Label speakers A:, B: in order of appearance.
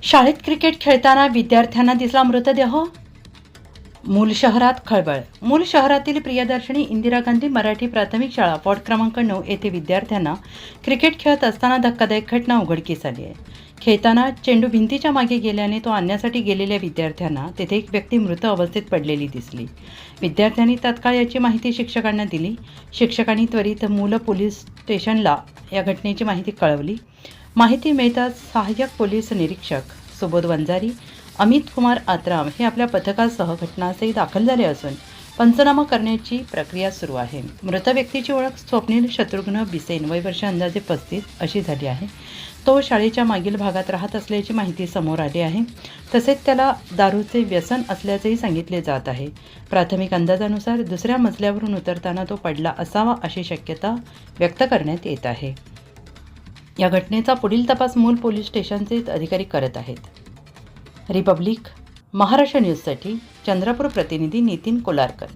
A: शाळेत क्रिकेट खेळताना विद्यार्थ्यांना दिसला मृतदेह. मूल शहरात खळबळ. मूल शहरातील प्रियदर्शनी इंदिरा गांधी मराठी प्राथमिक शाळा वॉर्ड क्रमांक 9 येथे विद्यार्थ्यांना क्रिकेट खेळत असताना धक्कादायक घटना उघडकीस आली आहे. खेळताना चेंडू भिंतीच्या मागे गेल्याने तो आणण्यासाठी गेलेल्या विद्यार्थ्यांना तेथे एक व्यक्ती मृत अवस्थेत पडलेली दिसली. विद्यार्थ्यांनी तात्काळ याची माहिती शिक्षकांना दिली. शिक्षकांनी त्वरित मूल पोलीस स्टेशनला या घटनेची माहिती कळवली. माहिती मिळताच सहाय्यक पोलीस निरीक्षक सुबोध वंजारी, अमित कुमार आत्राम हे आपल्या पथकासह घटनास्थळी दाखल झाले असून पंचनामा करण्याची प्रक्रिया सुरू आहे. मृत व्यक्तीची ओळख स्वप्नील शत्रुघ्न बिसेन, वय वर्ष अंदाजे 35 अशी झाली आहे. तो शाळेच्या मागील भागात राहत असल्याची माहिती समोर आली आहे. तसेच त्याला दारूचे व्यसन असल्याचेही सांगितले जात आहे. प्राथमिक अंदाजानुसार दुसऱ्या मजल्यावरून उतरताना तो पडला असावा अशी शक्यता व्यक्त करण्यात येत आहे. या घटनेचा पुढील तपास मूल पोलीस स्टेशनचे अधिकारी करत आहेत. रिपब्लिक महाराष्ट्र न्यूजसाठी चंद्रपूर प्रतिनिधी नितीन कोलारकर.